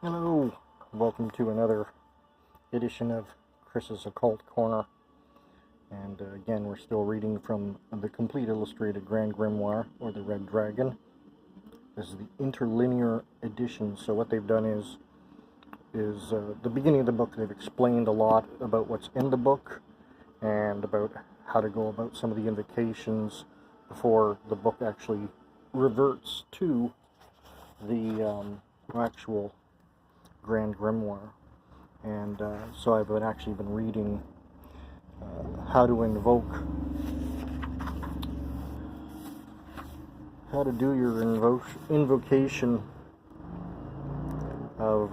Hello, welcome to another edition of Chris's Occult Corner. And again, we're still reading from the complete illustrated Grand Grimoire, or the Red Dragon. This is the interlinear edition. So what they've done is the beginning of the book, they've explained a lot about what's in the book and about how to go about some of the invocations before the book actually reverts to the actual Grand Grimoire. And so I've actually been reading how to do your invocation of,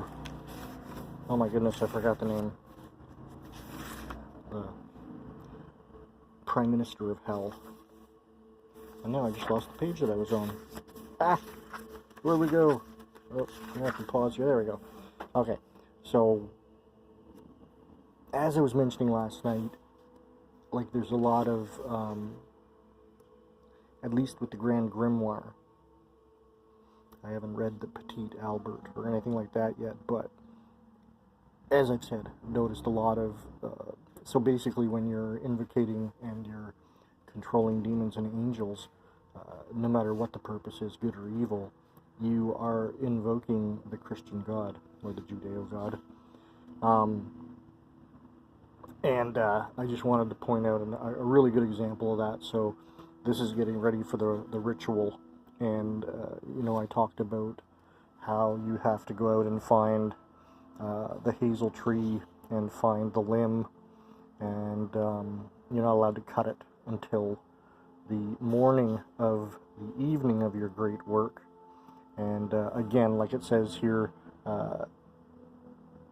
oh my goodness, I forgot the name, the Prime Minister of Hell. And now I just lost the page that I was on. Where'd we go? Oh, I have to pause here. There we go. Okay, so as I was mentioning last night, like there's a lot of, at least with the Grand Grimoire, I haven't read the Petit Albert or anything like that yet, but as I've said, I've noticed a lot of, so basically when you're invocating and you're controlling demons and angels, no matter what the purpose is, good or evil, you are invoking the Christian God, or the Judeo God. I just wanted to point out a really good example of that. So this is getting ready for the ritual, and I talked about how you have to go out and find the hazel tree and find the limb, and you're not allowed to cut it until the morning of the evening of your great work. And again, like it says here,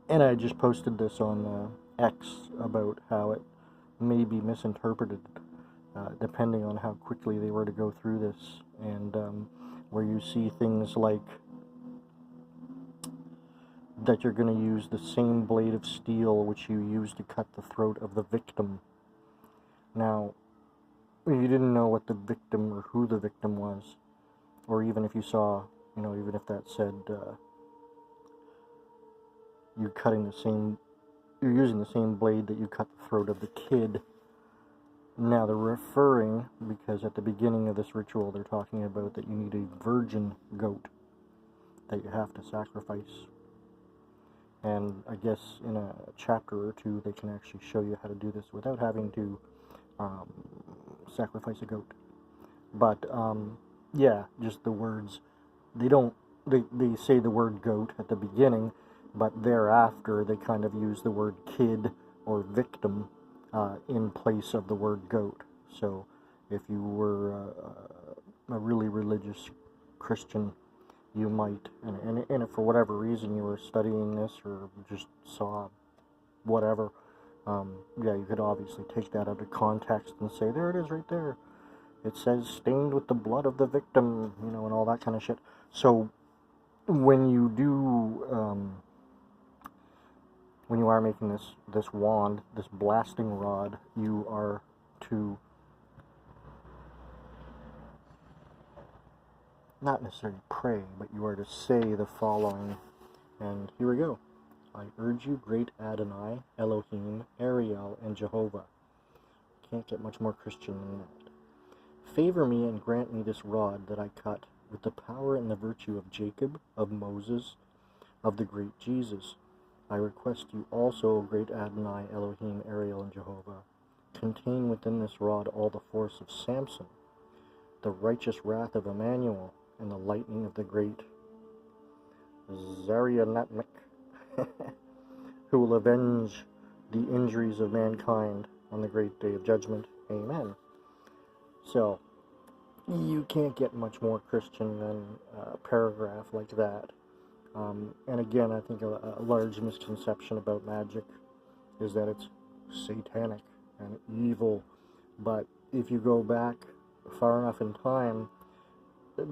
and I just posted this on X about how it may be misinterpreted depending on how quickly they were to go through this, and where you see things like that you're going to use the same blade of steel which you used to cut the throat of the victim. Now, if you didn't know what the victim or who the victim was, or even if you saw, even if that said you're using the same blade that you cut the throat of the kid. Now they're referring, because at the beginning of this ritual they're talking about that you need a virgin goat that you have to sacrifice. And I guess in a chapter or two they can actually show you how to do this without having to sacrifice a goat. But yeah, just the words. They say the word goat at the beginning, but thereafter they kind of use the word kid or victim in place of the word goat. So if you were a really religious Christian, you might, and if for whatever reason you were studying this or just saw whatever, you could obviously take that out of context and say, there it is right there. It says stained with the blood of the victim, and all that kind of shit. So when you do, when you are making this wand, this blasting rod, you are to not necessarily pray, but you are to say the following. And here we go. I urge you, great Adonai, Elohim, Ariel, and Jehovah. Can't get much more Christian than that. Favor me and grant me this rod that I cut with the power and the virtue of Jacob, of Moses, of the great Jesus. I request you also, O great Adonai, Elohim, Ariel, and Jehovah, contain within this rod all the force of Samson, the righteous wrath of Emmanuel, and the lightning of the great Zarianatmik, who will avenge the injuries of mankind on the great day of judgment. Amen. So, you can't get much more Christian than a paragraph like that. And again, I think a large misconception about magic is that it's satanic and evil. But if you go back far enough in time,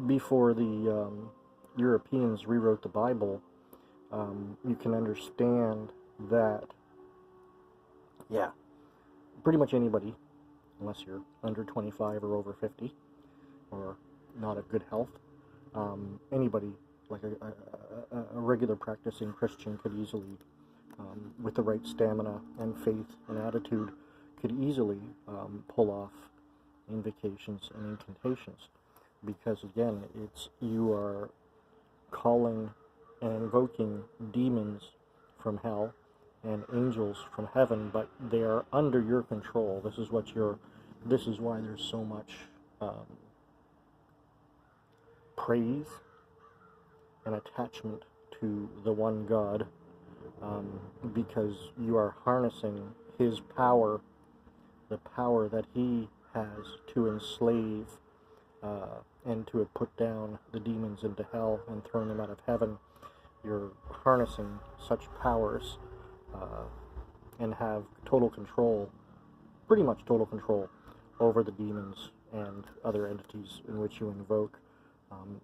before the Europeans rewrote the Bible, you can understand that, pretty much anybody, unless you're under 25 or over 50, or not at good health, anybody, like a regular regular practicing Christian could easily, with the right stamina and faith and attitude, could easily pull off invocations and incantations, because again, you are calling and invoking demons from hell and angels from heaven, but they are under your control. This is why there's so much praise and attachment to the one God, because you are harnessing his power, the power that he has to enslave and to have put down the demons into hell and thrown them out of heaven. You're harnessing such powers and have total control, pretty much total control, over the demons and other entities in which you invoke.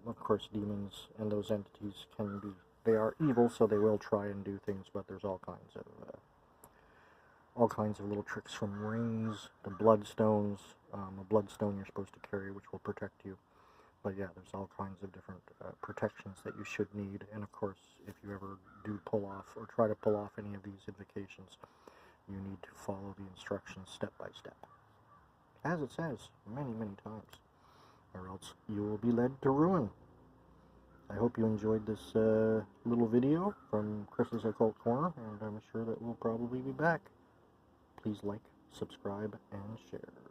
Of course, demons and those entities they are evil, so they will try and do things, but there's all kinds of little tricks, from rings to bloodstones, a bloodstone you're supposed to carry which will protect you. But yeah, there's all kinds of different protections that you should need, and of course, if you ever do pull off or try to pull off any of these invocations, you need to follow the instructions step by step, as it says many, many times, or else you will be led to ruin. I hope you enjoyed this little video from Chris's Occult Corner, and I'm sure that we'll probably be back. Please like, subscribe, and share.